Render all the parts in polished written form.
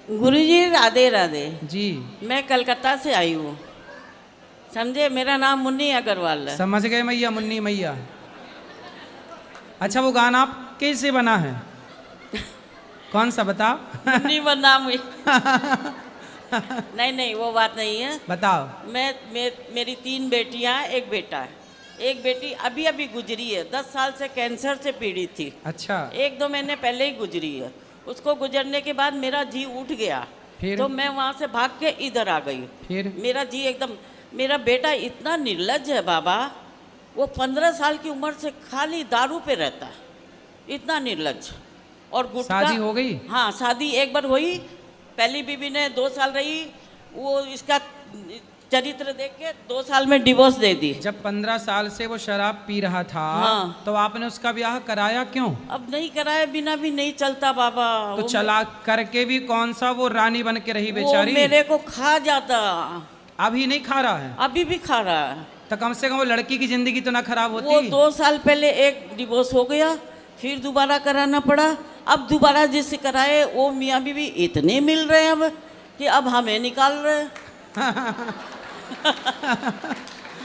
गुरुजी राधे राधे जी। मैं कलकत्ता से आई हूँ, समझे। मेरा नाम मुन्नी अग्रवाल है। समझ गए मैया, मुन्नी मैया। अच्छा, वो गाना आप कैसे बना है? कौन सा बता? मुन्नी नाम हुई। नहीं नहीं, वो बात नहीं है। बताओ। मेरी 3 बेटियां, एक बेटा है। एक बेटी अभी अभी गुजरी है, 10 साल से कैंसर से पीड़ित थी। अच्छा। 1-2 महीने पहले ही गुजरी है। उसको गुजरने के बाद मेरा जी उठ गया। फिर? तो मैं वहाँ से भाग के इधर आ गई। फिर? मेरा जी एकदम, मेरा बेटा इतना निर्लज्ज है बाबा, वो 15 साल की उम्र से खाली दारू पे रहता है, इतना निर्लज्ज। और गुटखा। शादी हो गई? हाँ, शादी एक बार हुई। पहली बीवी ने 2 साल रही, वो इसका चरित्र देख के 2 साल में डिवोर्स दे दी। जब 15 साल से वो शराब पी रहा था, हाँ। तो आपने उसका ब्याह कराया क्यों? अब नहीं कराए बिना भी नहीं चलता बाबा। तो चला करके भी कौन सा वो रानी बन के रही बेचारी। वो मेरे को खा जाता। अभी नहीं खा रहा है? अभी भी खा रहा है। तो कम से कम वो लड़की की जिंदगी तो ना खराब होती। वो 2 साल पहले एक डिवोर्स हो गया, फिर दोबारा कराना पड़ा। अब दोबारा जिससे कराए वो मियाँ बीवी इतने मिल रहे हैं अब कि अब हमें निकाल रहे हैं।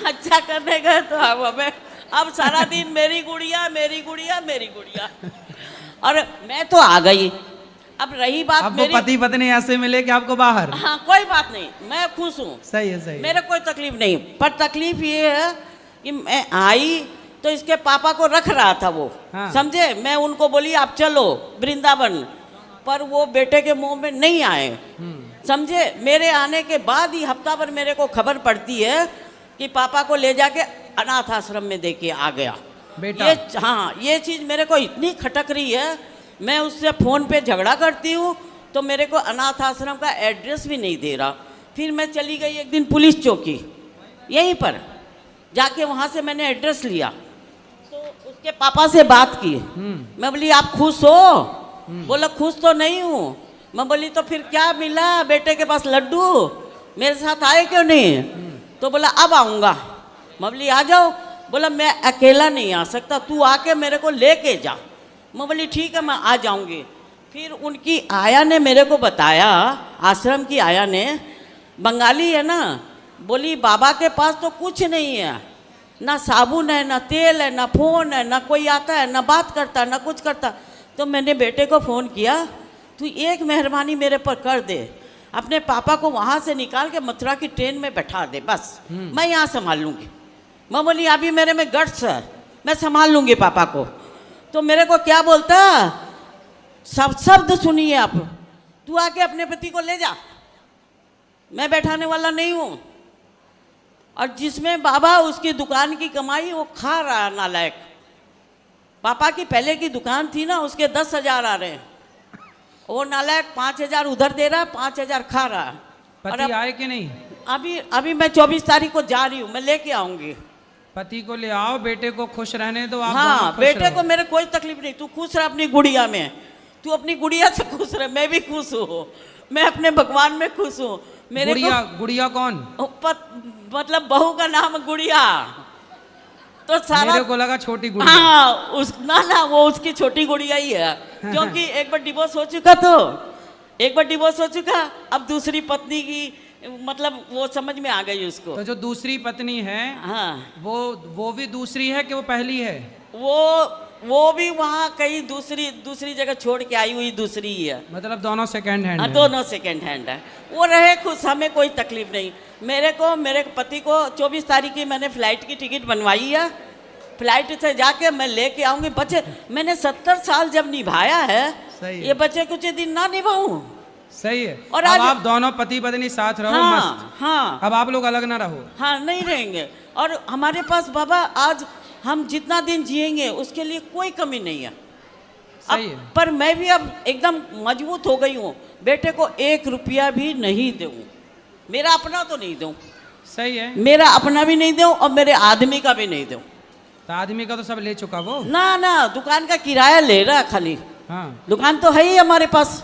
अच्छा करने गए तो अब हमें, अब सारा दिन मेरी गुड़िया मेरी गुड़िया मेरी गुड़िया। और मैं तो आ गई। अब रही बात अब मेरी, पति पत्नी ऐसे मिले कि आपको बाहर। हाँ कोई बात नहीं, मैं खुश हूँ। सही है, सही है। मेरे कोई तकलीफ नहीं, पर तकलीफ ये है कि मैं आई तो इसके पापा को रख रहा था वो। हाँ। समझे। मैं उनको बोली आप चलो वृंदावन, पर वो बेटे के मुंह में नहीं आए। समझे। मेरे आने के बाद ही हफ्ता भर मेरे को खबर पड़ती है कि पापा को ले जाके अनाथ आश्रम में दे के आ गया बेटा। हाँ, ये चीज़ मेरे को इतनी खटक रही है। मैं उससे फ़ोन पे झगड़ा करती हूँ तो मेरे को अनाथ आश्रम का एड्रेस भी नहीं दे रहा। फिर मैं चली गई एक दिन पुलिस चौकी, यहीं पर जाके वहाँ से मैंने एड्रेस लिया। तो उसके पापा से बात की। मैं बोली आप खुश हो? बोला खुश तो नहीं हूँ। मैं बोली तो फिर क्या मिला बेटे के पास लड्डू, मेरे साथ आए क्यों नहीं? तो बोला अब आऊँगा। मैं बोली आ जाओ। बोला मैं अकेला नहीं आ सकता, तू आके मेरे को लेके जा। मैं बोली ठीक है, मैं आ जाऊँगी। फिर उनकी आया ने मेरे को बताया, आश्रम की आया ने, बंगाली है ना, बोली बाबा के पास तो कुछ नहीं है, ना साबुन है, ना तेल है, ना फ़ोन है, ना कोई आता है, ना बात करता, ना कुछ करता। तो मैंने बेटे को फ़ोन किया, तू एक मेहरबानी मेरे पर कर दे, अपने पापा को वहाँ से निकाल के मथुरा की ट्रेन में बैठा दे, बस मैं यहाँ संभाल लूँगी। मैं बोली अभी मेरे में गट्स है, मैं संभाल लूँगी पापा को। तो मेरे को क्या बोलता, सब शब्द सुनिए आप, तू आके अपने पति को ले जा, मैं बैठाने वाला नहीं हूँ। और जिसमें बाबा उसकी दुकान की कमाई वो खा रहा है नालायक। पापा की पहले की दुकान थी ना, उसके 10,000 आ रहे हैं, वो नालायक 5,000 उधर दे रहा, 5,000 खा रहा है। पति आए कि नहीं? अभी मैं 24 तारीख को जा रही हूँ, मैं लेके आऊँगी। पति को ले आओ, बेटे को खुश रहने दो। आप हाँ, खुश बेटे रहो। को मेरे कोई तकलीफ नहीं, तू खुश रह अपनी गुड़िया में, तू अपनी गुड़िया से खुश रह, मैं भी खुश हूँ, मैं अपने भगवान में खुश हूँ। मेरे गुड़िया, गुड़िया कौन? मतलब बहू का नाम गुड़िया। तो सारा मेरे को लगा छोटी गुड़िया। हाँ, ना वो उसकी छोटी गुड़िया ही है, क्योंकि एक बार डिवोर्स हो चुका, तो एक बार डिवोर्स हो चुका, अब दूसरी पत्नी की मतलब वो समझ में आ गई उसको। तो जो दूसरी पत्नी है, हाँ, वो भी दूसरी है कि वो पहली है? वो भी वहाँ कहीं दूसरी जगह छोड़ के आई हुई दूसरी ही है। मतलब दोनों सेकंड हैंड है? दोनों सेकंड हैंड है। वो रहे खुश, हमें कोई तकलीफ नहीं। मेरे पति को 24 तारीख की मैंने फ्लाइट की टिकट बनवाई है, फ्लाइट से जाके मैं लेके आऊँगी। बच्चे मैंने 70 साल जब निभाया है, ये बच्चे कुछ दिन ना निभाऊँ। सही है। और अब आज आप दोनों पति पत्नी साथ रहो। हाँ, मस्त। हाँ, अब आप लोग अलग ना रहो। हाँ, नहीं रहेंगे। और हमारे पास बाबा आज हम जितना दिन जिएंगे उसके लिए कोई कमी नहीं है। सही है। पर मैं भी अब एकदम मजबूत हो गई हूँ, बेटे को 1 रुपया भी नहीं दूँ, मेरा अपना तो नहीं दूँ। सही है। मेरा अपना भी नहीं दूँ और मेरे आदमी का भी नहीं दूँ। तो आदमी का तो सब ले चुका वो। ना, दुकान का किराया ले रहा खाली। हाँ, दुकान तो है ही हमारे पास।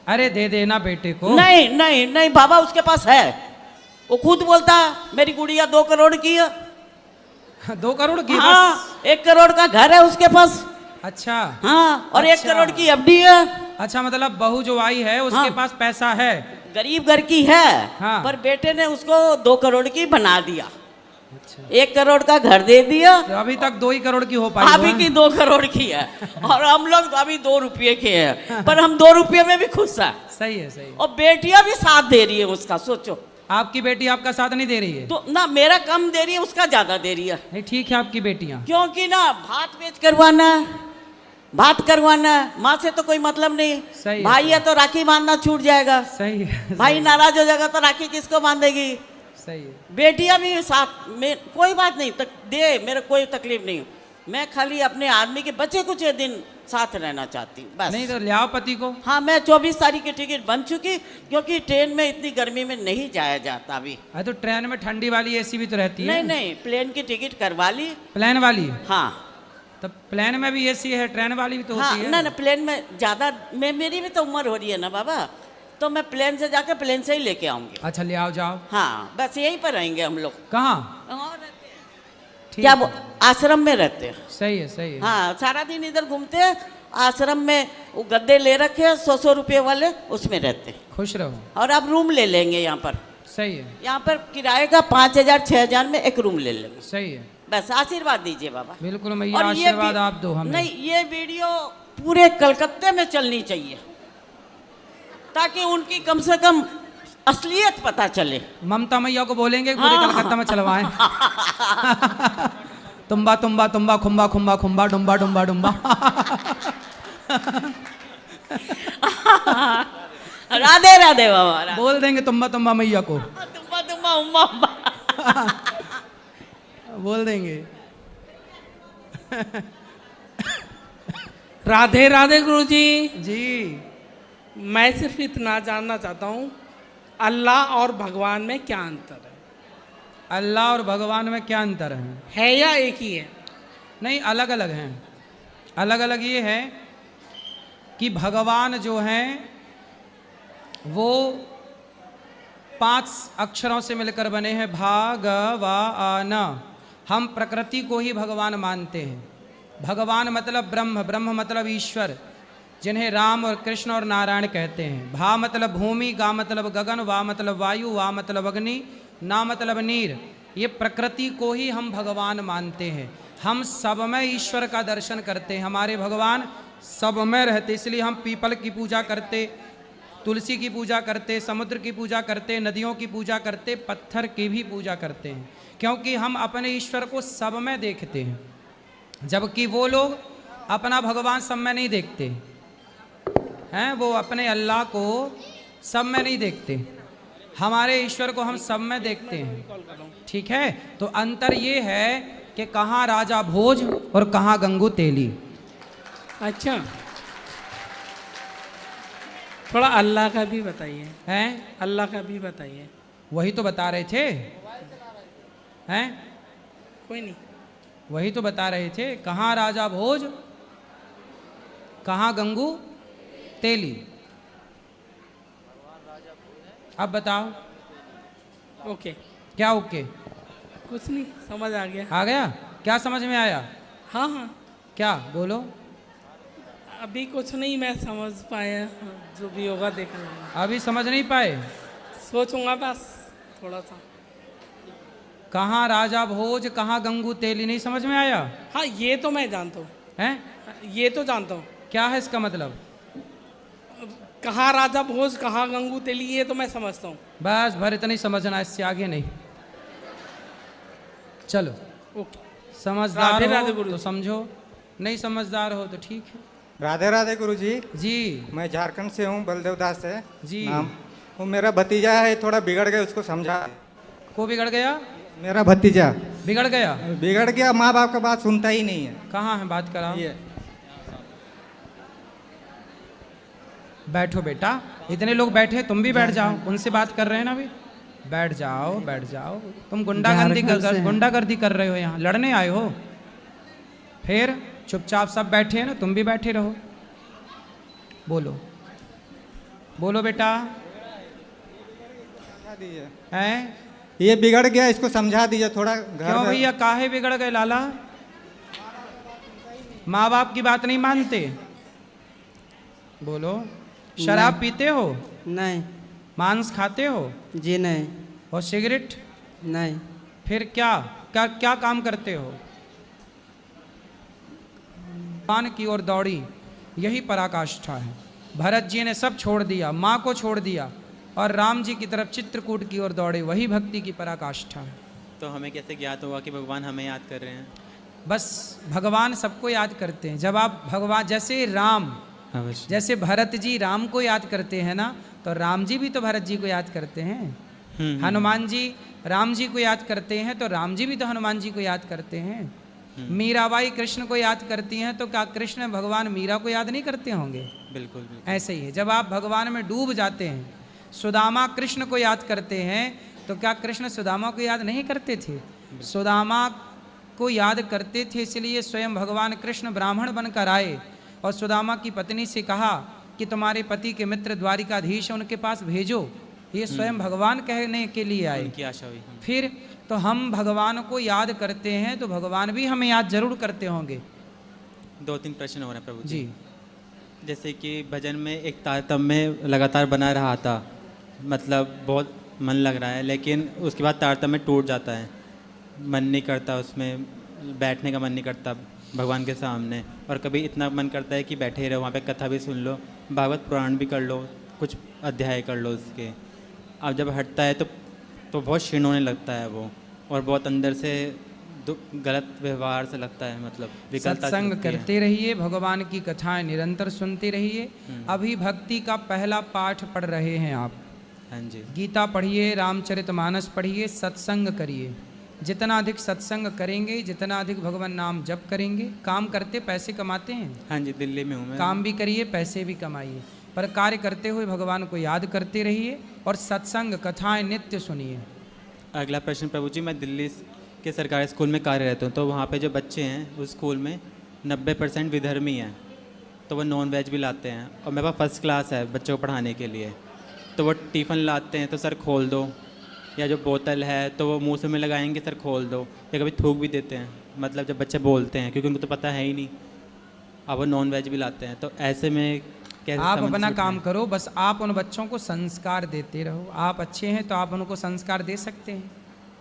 अरे दे देना बेटे को। नहीं बाबा, उसके पास है, वो खुद बोलता मेरी गुड़िया 2 करोड़ की है। 2 करोड़ की? हाँ, 1 करोड़ का घर है उसके पास। अच्छा। हाँ, और अच्छा। 1 करोड़ की एफडी है। अच्छा, मतलब बहू जो आई है उसके हाँ। पास पैसा है। गरीब घर की है, हाँ। पर बेटे ने उसको 2 करोड़ की बना दिया। अच्छा, 1 करोड़ का घर दे दिया, तो अभी तक 2 ही करोड़ की हो पाई अभी वो, की हैं? 2 करोड़ की है। और हम लोग अभी 2 रुपये के हैं, पर हम 2 रुपये में भी खुश हैं। सही है, सही है। और बेटियां भी साथ दे रही है उसका, सोचो। आपकी बेटी आपका साथ नहीं दे रही है? तो ना मेरा कम दे रही है, उसका ज्यादा दे रही है। नहीं, ठीक है आपकी बेटियां। क्योंकि ना भात बेच करवाना है, बात करवाना है, माँ से तो कोई मतलब नहीं। सही है, भाई है तो राखी बांधना छूट जाएगा, सही है, भाई नाराज हो जाएगा तो राखी किसको बांधेगी। सही है। बेटियां भी साथ में, कोई बात नहीं तक दे, मेरे कोई तकलीफ नहीं। मैं खाली अपने आदमी के बचे कुछ दिन साथ रहना चाहती हूँ, बस। नहीं तो ले आओ पति को। हाँ, मैं 24 तारीख की टिकट बन चुकी, क्योंकि ट्रेन में इतनी गर्मी में नहीं जाया जाता अभी। अरे तो ट्रेन में ठंडी वाली एसी भी तो रहती है। नहीं नहीं, प्लेन की टिकट करवा ली। प्लेन वाली? हाँ तब प्लेन में भी एसी है, ट्रेन वाली भी तो हाँ, होती है। ना ना, प्लेन में ज़्यादा, मेरी भी तो उम्र हो रही है ना बाबा, तो मैं प्लेन से जाकर प्लेन से ही लेके आऊँगी। अच्छा, ले आओ, जाओ। हाँ, बस यहीं पर रहेंगे हम लोग। कहाँ? और रहते हैं। ठीक क्या है। आश्रम में रहते हैं। सही है, सही है। हाँ, सारा दिन इधर घूमते हैं। आश्रम में वो गद्दे ले रखे हैं 100-100 रुपये वाले, उसमें रहते हैं। खुश रहो। और अब रूम ले लेंगे यहाँ पर। सही है, यहाँ पर किराए का 5,000-6,000 में एक रूम ले लेंगे। सही है। बस आशीर्वाद दीजिए बाबा। बिल्कुल मैया, और ये आशीर्वाद भी- आप दो हमें। नहीं, ये वीडियो पूरे कलकत्ते में चलनी चाहिए, ताकि उनकी कम से कम असलियत पता चले। ममता मैया को बोलेंगे पूरे हाँ। कलकत्ता में चलवाएं। तुम्बा तुम्बा तुम्बा खुम्बा खुम्बा खुम्बा डुम्बा डुम्बा डुम्बा। राधे राधे बाबा, राधे। बोल देंगे तुम्बा तुम्बा मैया को। तुम्बा तुम्बा उम्मा उम्मा। बोल देंगे। राधे राधे गुरुजी। जी। मैं सिर्फ इतना जानना चाहता हूँ, अल्लाह और भगवान में क्या अंतर है? अल्लाह और भगवान में क्या अंतर है? या एक ही है? नहीं, अलग अलग हैं। अलग अलग ये है कि भगवान जो हैं वो 5 अक्षरों से मिलकर बने हैं, भगवान। हम प्रकृति को ही भगवान मानते हैं। भगवान मतलब ब्रह्म, ब्रह्म मतलब ईश्वर, जिन्हें राम और कृष्ण और नारायण कहते हैं। भा मतलब भूमि, गा मतलब गगन, वा मतलब वायु, वा मतलब अग्नि, ना मतलब नीर। ये प्रकृति को ही हम भगवान मानते हैं। हम सब में ईश्वर का दर्शन करते हैं। हमारे भगवान सब में रहते, इसलिए हम पीपल की पूजा करते, तुलसी की पूजा करते, समुद्र की पूजा करते, नदियों की पूजा करते, पत्थर की भी पूजा करते हैं, क्योंकि हम अपने ईश्वर को सब में देखते हैं। जबकि वो लोग अपना भगवान सब में नहीं देखते हैं, वो अपने अल्लाह को सब में नहीं देखते। हमारे ईश्वर को हम सब में देखते हैं। ठीक है, तो अंतर ये है कि कहाँ राजा भोज और कहाँ गंगू तेली। अच्छा, थोड़ा अल्लाह का भी बताइए। हैं? अल्लाह का भी बताइए। वही तो बता रहे थे। हैं? कोई नहीं। वही तो बता रहे थे, कहाँ राजा भोज, कहाँ गंगू तेली। अब बताओ। ओके। क्या ओके? कुछ नहीं, समझ आ गया। आ गया? क्या समझ में आया? हाँ हाँ, क्या? बोलो। अभी कुछ नहीं मैं समझ पाया, जो भी होगा देख लूँगा। अभी समझ नहीं पाए? सोचूंगा बस थोड़ा सा। कहाँ राजा भोज, कहाँ गंगू तेली, नहीं समझ में आया? हाँ, ये तो मैं जानता हूँ। हैं? ये तो जानता हूँ। क्या है इसका मतलब? कहाँ राजा भोज, कहाँ गंगू तेली, ये तो मैं समझता हूँ। बस भर इतना ही समझना, इससे आगे नहीं। चलो, ओके। समझदार राधे हो राधे गुरु तो जी। समझो, नहीं समझदार हो तो ठीक है। राधे राधे गुरुजी। जी मैं झारखंड से हूँ, बलदेव दास है जी। नाम। वो मेरा भतीजा है, थोड़ा बिगड़ गया, उसको समझा। को बिगड़ गया? मेरा भतीजा बिगड़ गया? बिगड़ गया, माँ बाप का बात सुनता ही नहीं है। कहाँ है? बात कराओ। ये बैठो बेटा, इतने लोग बैठे, तुम भी बैठ जाओ। उनसे बात कर रहे हैं ना अभी। बैठ जाओ, बैठ जाओ। तुम गुंडागर्दी कर रहे हो, यहाँ लड़ने आए हो? फिर चुपचाप सब बैठे हैं ना, तुम भी बैठे रहो। बोलो, बोलो बेटा। समझा दीजिए। हैं? ये बिगड़ गया, इसको समझा दीजिए थोड़ा। क्यों भैया, काहे बिगड़ गए लाला? माँ बाप की बात नहीं मानते? बोलो। शराब पीते हो? नहीं। मांस खाते हो? जी नहीं। और सिगरेट? नहीं। फिर क्या क्या क्या काम करते हो? भगवान की ओर दौड़ी, यही पराकाष्ठा है। भरत जी ने सब छोड़ दिया, माँ को छोड़ दिया और राम जी की तरफ चित्रकूट की ओर दौड़े, वही भक्ति की पराकाष्ठा है। तो हमें कैसे ज्ञात होगा कि भगवान हमें याद कर रहे हैं? बस भगवान सबको याद करते हैं। जब आप भगवान, जैसे राम, अवश्य। जैसे भरत जी राम को याद करते हैं ना, तो राम जी भी तो भरत जी को याद करते हैं। हनुमान जी राम जी को याद करते हैं, तो राम जी भी तो हनुमान जी को याद करते हैं। मीराबाई कृष्ण को याद करती हैं, तो क्या कृष्ण भगवान मीरा को याद नहीं करते होंगे? बिल्कुल बिल्कुल। ऐसे ही है, जब आप भगवान में डूब जाते हैं, सुदामा कृष्ण को याद करते हैं, तो क्या कृष्ण सुदामा को याद नहीं करते थे? सुदामा को याद करते थे, इसलिए स्वयं भगवान कृष्ण ब्राह्मण बनकर आए और सुदामा की पत्नी से कहा कि तुम्हारे पति के मित्र द्वारिकाधीश, उनके पास भेजो। ये स्वयं भगवान कहने के लिए आए। उनकी आशा हुई। फिर तो हम भगवान को याद करते हैं, तो भगवान भी हमें याद जरूर करते होंगे। 2-3 प्रश्न हो रहे हैं प्रभु जी। जैसे कि भजन में एक तारतम्य लगातार बना रहा था, मतलब बहुत मन लग रहा है, लेकिन उसके बाद तारतम्य टूट जाता है, मन नहीं करता, उसमें बैठने का मन नहीं करता भगवान के सामने, और कभी इतना मन करता है कि बैठे ही रहो, वहाँ पे कथा भी सुन लो, भागवत पुराण भी कर लो, कुछ अध्याय कर लो उसके। अब जब हटता है तो बहुत क्षीण होने लगता है वो, और बहुत अंदर से गलत व्यवहार से लगता है, मतलब विकलता सत्संग लगती है। करते रहिए, भगवान की कथाएं निरंतर सुनते रहिए। अभी भक्ति का पहला पाठ पढ़ रहे हैं आप। हाँ जी। गीता पढ़िए, रामचरितमानस पढ़िए, सत्संग करिए। जितना अधिक सत्संग करेंगे, जितना अधिक भगवान नाम जप करेंगे। काम करते पैसे कमाते हैं, हाँ जी, दिल्ली में हूँ मैं। काम भी करिए, पैसे भी कमाइए, पर कार्य करते हुए भगवान को याद करते रहिए और सत्संग कथाएं नित्य सुनिए। अगला प्रश्न प्रभु जी, मैं दिल्ली के सरकारी स्कूल में कार्यरत हूँ, तो वहाँ पे जो बच्चे हैं उस स्कूल में 90% विधर्मी हैं, तो वो नॉन वेज भी लाते हैं, और मेरे पास फर्स्ट क्लास है बच्चों को पढ़ाने के लिए, तो वो टिफ़िन लाते हैं तो सर खोल दो, या जो बोतल है तो वो मुंह से में लगाएंगे, सर खोल दो, या कभी थूक भी देते हैं, मतलब जब बच्चे बोलते हैं, क्योंकि उनको तो पता है ही नहीं। अब वो नॉन वेज भी लाते हैं, तो ऐसे में कैसे आप समझ अपना सकते काम हैं? करो, बस आप उन बच्चों को संस्कार देते रहो। आप अच्छे हैं तो आप उनको संस्कार दे सकते हैं।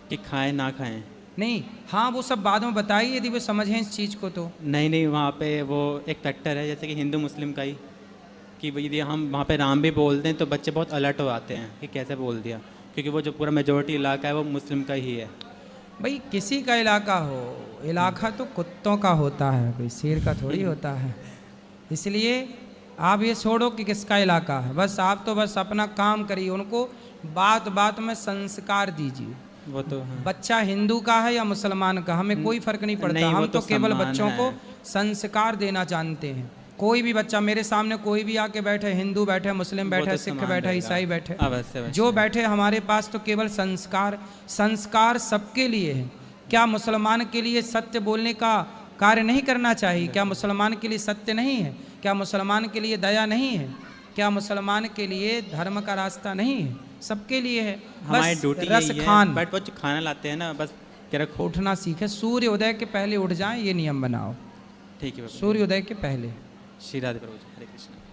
कि खाएं ना खाएं? नहीं, हाँ वो सब बाद में बताइए यदि वो समझें इस चीज़ को तो। नहीं, वहाँ पे वो एक फैक्टर है, जैसे कि हिंदू मुस्लिम का ही, कि यदि हम वहाँ पे राम भी बोल दें तो बच्चे बहुत अलर्ट हो आते हैं कि कैसे बोल दिया, क्योंकि वो जो पूरा मेजोरिटी इलाका है वो मुस्लिम का ही है। भाई किसी का इलाका हो, इलाका तो कुत्तों का होता है, कोई शेर का थोड़ी होता है। इसलिए आप ये छोड़ो कि किसका इलाका है, बस आप तो बस अपना काम करिए, उनको बात बात में संस्कार दीजिए। वो तो हाँ। बच्चा हिंदू का है या मुसलमान का, हमें कोई फर्क नहीं पड़ता। नहीं, वो हम तो तो केवल सम्मान बच्चों को है। संस्कार देना जानते हैं। कोई भी बच्चा मेरे सामने कोई भी आके बैठे, हिंदू बैठे, मुस्लिम वो बैठे, तो सिख सम्मान बैठे, रहेगा। ईसाई बैठे, अवश्य। जो बैठे हमारे पास तो केवल संस्कार, संस्कार सबके लिए है। क्या मुसलमान के लिए सत्य बोलने का कार्य नहीं करना चाहिए? क्या मुसलमान के लिए सत्य नहीं है? क्या मुसलमान के लिए दया नहीं है? क्या मुसलमान के लिए धर्म का रास्ता नहीं है? सबके लिए है। हमारी बस ड्यूटी रस यही है, खान, बट वो जो खाना लाते हैं ना, बस क्या रखो। उठना सीखे, सूर्य उदय के पहले उठ जाएं, ये नियम बनाओ। ठीक है बाबा। सूर्योदय के पहले। श्री राधे प्रभु जी, हरे कृष्ण।